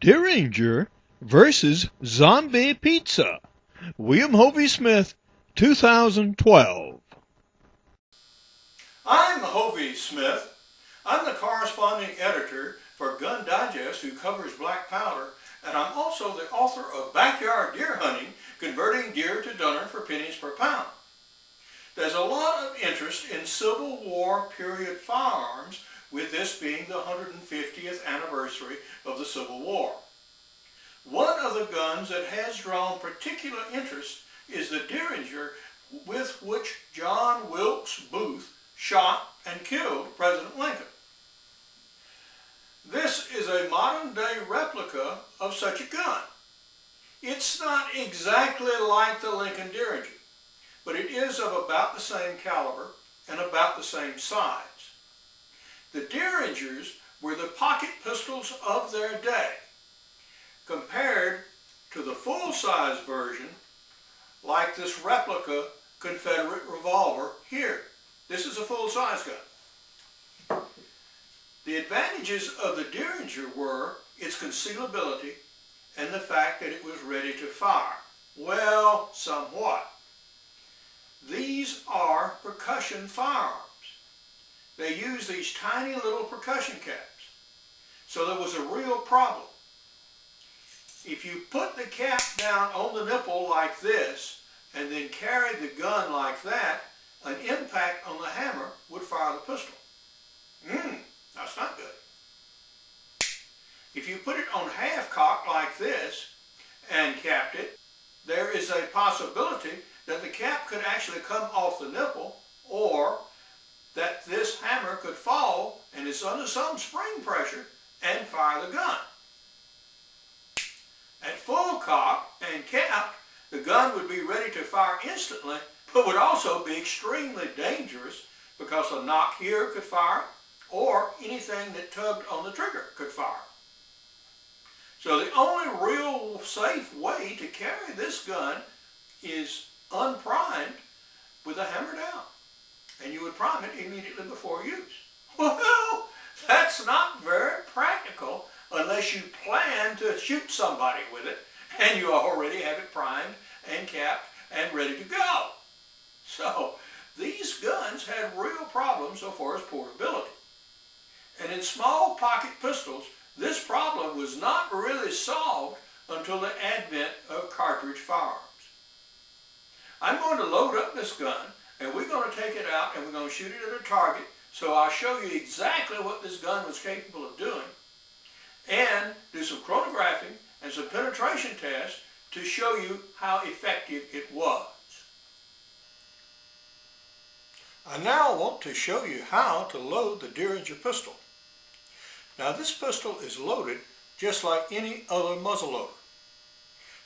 Derringer versus Zombie Pizza. William Hovey Smith, 2012. I'm Hovey Smith. I'm the corresponding editor for Gun Digest, who covers black powder, and I'm also the author of Backyard Deer Hunting, Converting Deer to Dinner for Pennies Per Pound. There's a lot of interest in Civil War period firearms, with this being the 150th anniversary of the Civil War. One of the guns that has drawn particular interest is the Derringer, with which John Wilkes Booth shot and killed President Lincoln. This is a modern-day replica of such a gun. It's not exactly like the Lincoln Derringer, but it is of about the same caliber and about the same size. The Derringers were the pocket pistols of their day, compared to the full-size version, like this replica Confederate revolver here. This is a full-size gun. The advantages of the Derringer were its concealability and the fact that it was ready to fire. Well, somewhat. These are percussion firearms. They use these tiny little percussion caps. So there was a real problem. If you put the cap down on the nipple like this and then carried the gun like that, an impact on the hammer would fire the pistol. That's not good. If you put it on half cock like this and capped it, there is a possibility that the cap could actually come off the nipple, or that this hammer could fall and it's under some spring pressure and fire the gun. At full cock and capped, the gun would be ready to fire instantly, but would also be extremely dangerous because a knock here could fire, or anything that tugged on the trigger could fire. So the only real safe way to carry this gun is unprimed with the hammer down. And you would prime it immediately before use. Well, that's not very practical unless you plan to shoot somebody with it and you already have it primed and capped and ready to go. So these guns had real problems so far as portability. And in small pocket pistols, this problem was not really solved until the advent of cartridge firearms. I'm going to load up this gun, and we're going to take it out and we're going to shoot it at a target, so I'll show you exactly what this gun was capable of doing, and do some chronographing and some penetration tests to show you how effective it was. I now want to show you how to load the Derringer pistol. Now this pistol is loaded just like any other muzzleloader.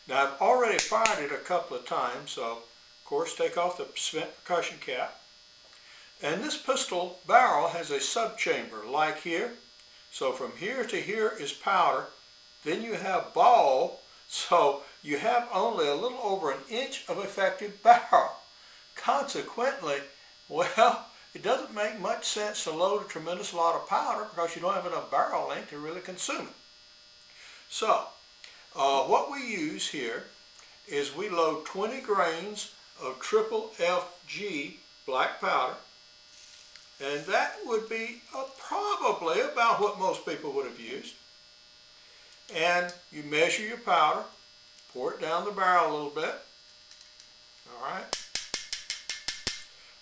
Now I've already fired it a couple of times, so of course take off the spent percussion cap. And this pistol barrel has a subchamber like here. So from here to here is powder. Then you have ball, so you have only a little over an inch of effective barrel. Consequently, well, it doesn't make much sense to load a tremendous lot of powder because you don't have enough barrel length to really consume it. So, what we use here is we load 20 grains of triple FG black powder, and that would be probably about what most people would have used. And you measure your powder, pour it down the barrel a little bit, all right?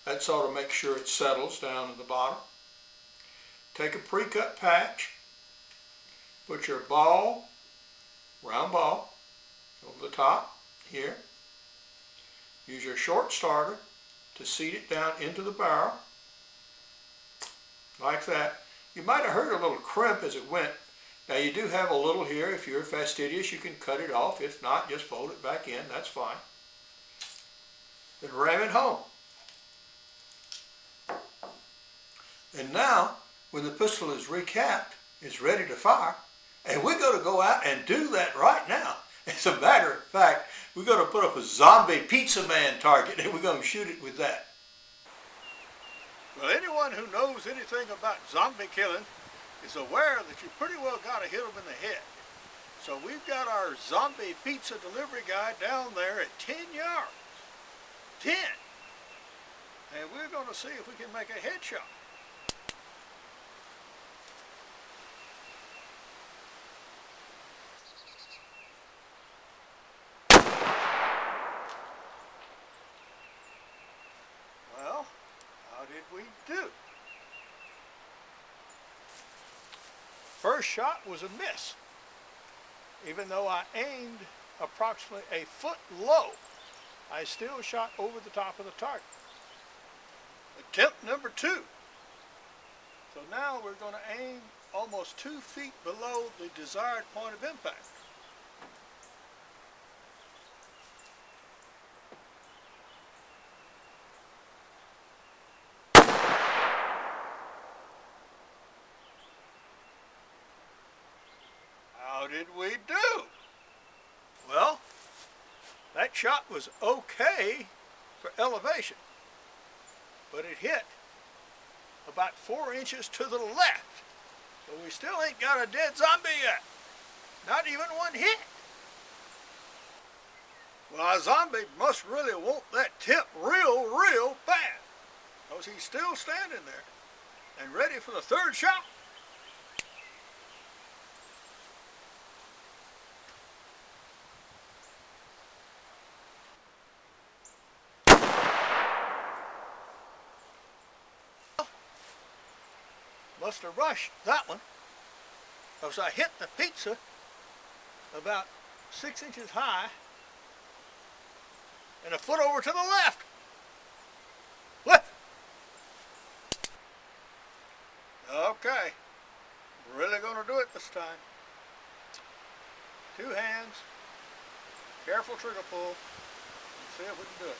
That sort of makes sure it settles down at the bottom. Take a pre-cut patch, put your ball, round ball, over the top here. Use your short starter to seat it down into the barrel, like that. You might have heard a little crimp as it went. Now you do have a little here. If you're fastidious, you can cut it off. If not, just fold it back in. That's fine. Then ram it home. And now, when the pistol is recapped, it's ready to fire, and we're going to go out and do that right now. As a matter of fact, we're going to put up a zombie pizza man target, and we're going to shoot it with that. Well, anyone who knows anything about zombie killing is aware that you pretty well got to hit them in the head. So we've got our zombie pizza delivery guy down there at 10 yards. 10. And we're going to see if we can make a headshot. Well, how did we do? First shot was a miss. Even though I aimed approximately a foot low, I still shot over the top of the target. Attempt number 2. So now we're going to aim almost 2 feet below the desired point of impact. How did we do? Well, that shot was okay for elevation, but it hit about 4 inches to the left. So we still ain't got a dead zombie yet. Not even one hit. Well, a zombie must really want that tip real bad, because he's still standing there and ready for the third shot. Must have rushed that one, because I hit the pizza about 6 inches high and a foot over to the left. Left. Okay, really going to do it this time. 2 hands, careful trigger pull, and see if we can do it.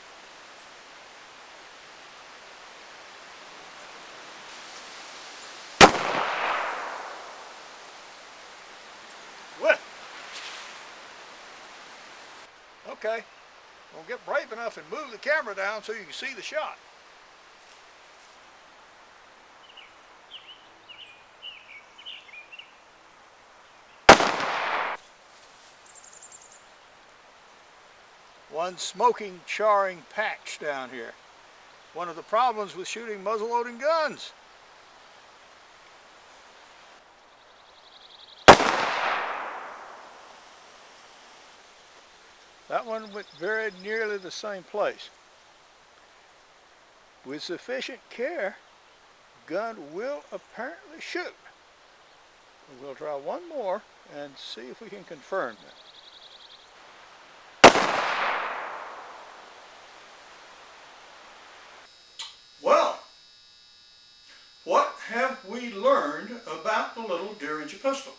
Okay, we'll get brave enough and move the camera down so you can see the shot. One smoking, charring patch down here. One of the problems with shooting muzzle-loading guns. That one went very nearly the same place. With sufficient care, gun will apparently shoot. We'll try one more and see if we can confirm that. Well, what have we learned about the little Derringer pistol?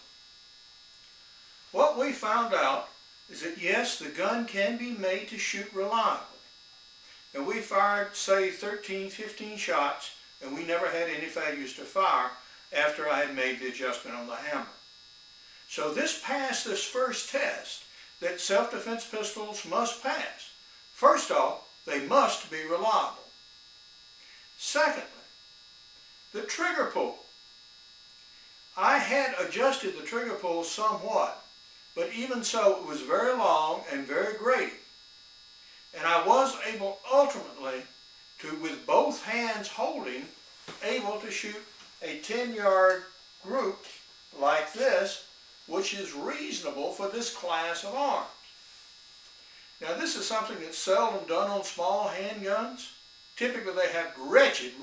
What we found out is that yes, the gun can be made to shoot reliably. And we fired, say, 13, 15 shots, and we never had any failures to fire after I had made the adjustment on the hammer. So this passed this first test that self-defense pistols must pass. First off, they must be reliable. Secondly, the trigger pull. I had adjusted the trigger pull somewhat, but even so, it was very long and very grating. And I was able ultimately to, with both hands holding, able to shoot a 10-yard group like this, which is reasonable for this class of arms. Now this is something that's seldom done on small handguns. Typically they have wretched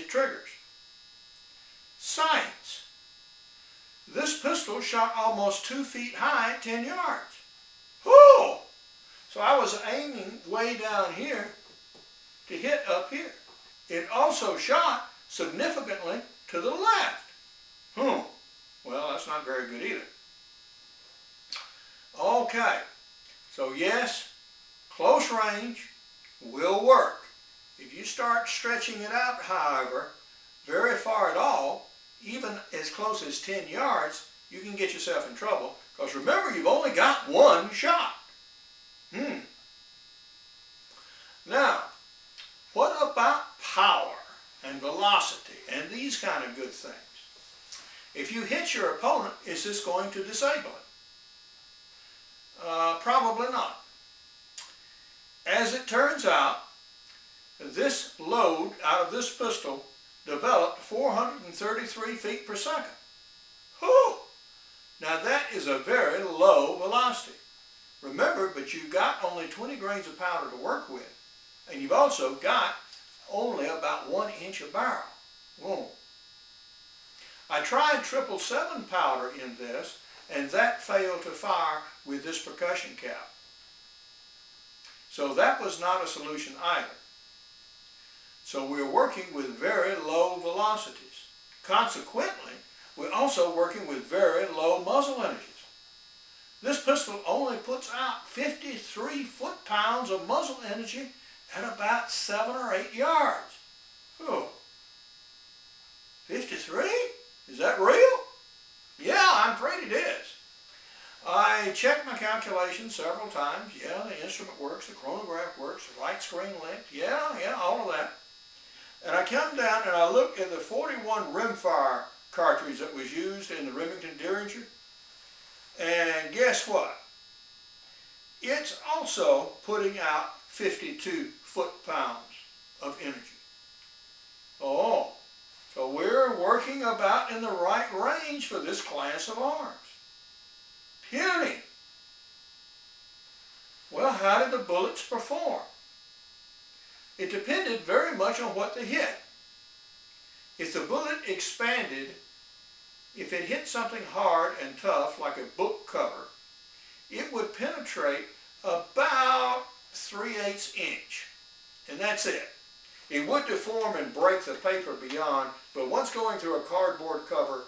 triggers. Science. This pistol shot almost 2 feet high at 10 yards. Whew! So I was aiming way down here to hit up here. It also shot significantly to the left. Well, that's not very good either. Okay, so yes, close range will work. If you start stretching it out, however, very far at all, even as close as 10 yards, you can get yourself in trouble. Because remember, you've only got one shot. Now, what about power and velocity and these kind of good things? If you hit your opponent, is this going to disable it? Probably not. As it turns out, this load out of this pistol developed 433 feet per second. Whew! Now that is a very low velocity. Remember, but you've got only 20 grains of powder to work with, and you've also got only about 1 inch of barrel. Whoa. I tried 777 powder in this, and that failed to fire with this percussion cap. So that was not a solution either. So we're working with very low velocities. Consequently, we're also working with very low muzzle energies. This pistol only puts out 53 foot-pounds of muzzle energy at about 7 or 8 yards. Oh, 53? Is that real? Yeah, I'm afraid it is. I checked my calculations several times. Yeah, the instrument works, the chronograph works, the right screen length. Yeah, all of that. And I come down and I look at the 41 rimfire cartridge that was used in the Lincoln Derringer. And guess what? It's also putting out 52 foot-pounds of energy. Oh, so we're working about in the right range for this class of arms. Puny. Well, how did the bullets perform? It depended very much on what they hit. If the bullet expanded, if it hit something hard and tough like a book cover, it would penetrate about 3/8 inch, and that's it. It would deform and break the paper beyond, but once going through a cardboard cover,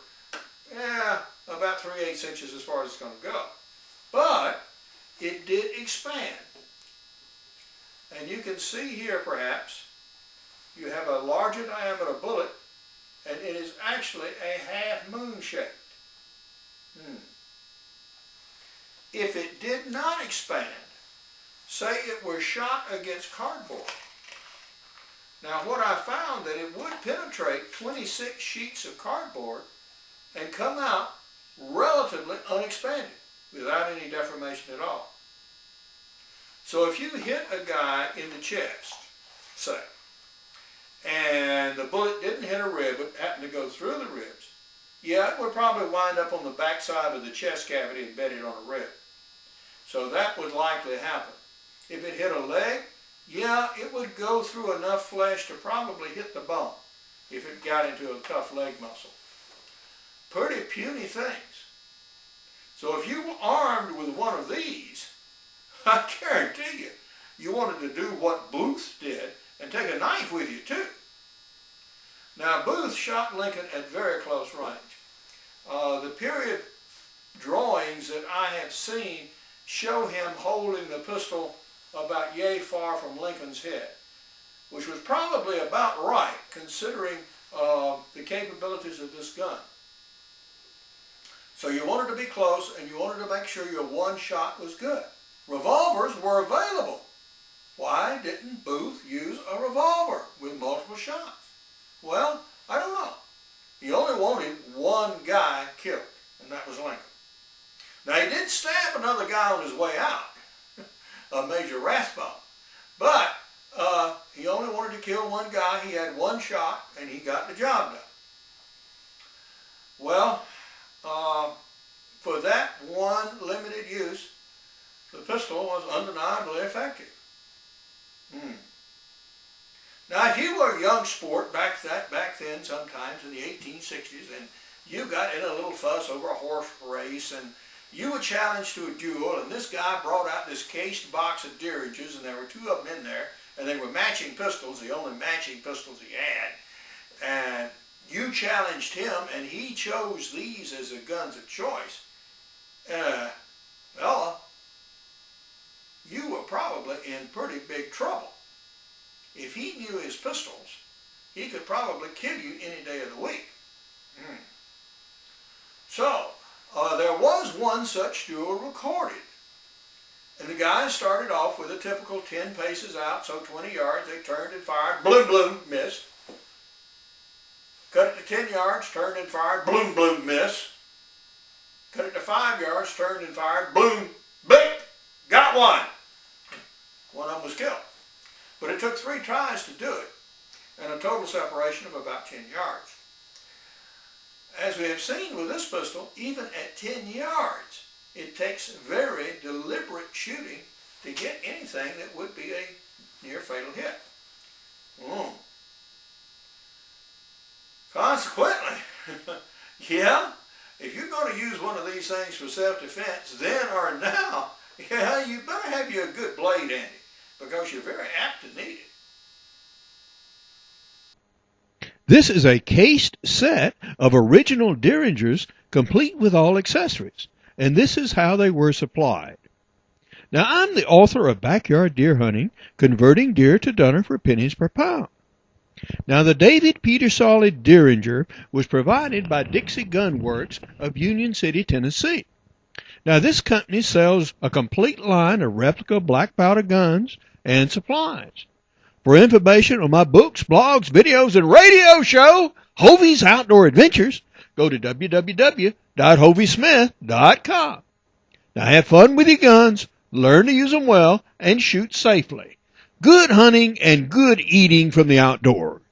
about 3/8 inches as far as it's going to go. But it did expand. And you can see here perhaps, you have a larger diameter bullet, and it is actually a half moon shaped. If it did not expand, say it were shot against cardboard. Now what I found that it would penetrate 26 sheets of cardboard and come out relatively unexpanded without any deformation at all. So if you hit a guy in the chest, say, and the bullet didn't hit a rib, but happened to go through the ribs, yeah, it would probably wind up on the backside of the chest cavity embedded on a rib. So that would likely happen. If it hit a leg, yeah, it would go through enough flesh to probably hit the bone if it got into a tough leg muscle. Pretty puny things. So if you were armed with one of these, I guarantee you, you wanted to do what Booth did and take a knife with you too. Now Booth shot Lincoln at very close range. The period drawings that I have seen show him holding the pistol about yay far from Lincoln's head, which was probably about right considering the capabilities of this gun. So you wanted to be close and you wanted to make sure your one shot was good. Revolvers were available. Why didn't Booth use a revolver with multiple shots? Well, I don't know. He only wanted one guy killed, and that was Lincoln. Now he did stab another guy on his way out, a Major Rathbone, but he only wanted to kill one guy. He had one shot, and he got the job done. Well, for that one limited use, the pistol was undeniably effective. Now, if you were a young sport back then, sometimes in the 1860s, and you got in a little fuss over a horse race, and you were challenged to a duel, and this guy brought out this cased box of Derringers, and there were two of them in there, and they were matching pistols, the only matching pistols he had, and you challenged him, and he chose these as the guns of choice. Fella, you were probably in pretty big trouble. If he knew his pistols, he could probably kill you any day of the week. So, there was one such duel recorded. And the guys started off with a typical 10 paces out, so 20 yards, they turned and fired, bloom, bloom, missed. Cut it to 10 yards, turned and fired, bloom, bloom, miss. Cut it to 5 yards, turned and fired, bloom, bing, Got one. One of them was killed. But it took 3 tries to do it, and a total separation of about 10 yards. As we have seen with this pistol, even at 10 yards, it takes very deliberate shooting to get anything that would be a near fatal hit. Consequently, yeah, if you're going to use one of these things for self-defense, then or now, yeah, you better have you a good blade handy, because you're very apt to need it. This is a cased set of original Derringers, complete with all accessories, and this is how they were supplied. Now, I'm the author of Backyard Deer Hunting, Converting Deer to Dunner for Pennies per Pound. Now, the Davide Pedersoli Derringer was provided by Dixie Gun Works of Union City, Tennessee. Now, this company sells a complete line of replica black powder guns and supplies. For information on my books, blogs, videos, and radio show, Hovey's Outdoor Adventures, go to www.hoveysmith.com. Now, have fun with your guns, learn to use them well, and shoot safely. Good hunting and good eating from the outdoors.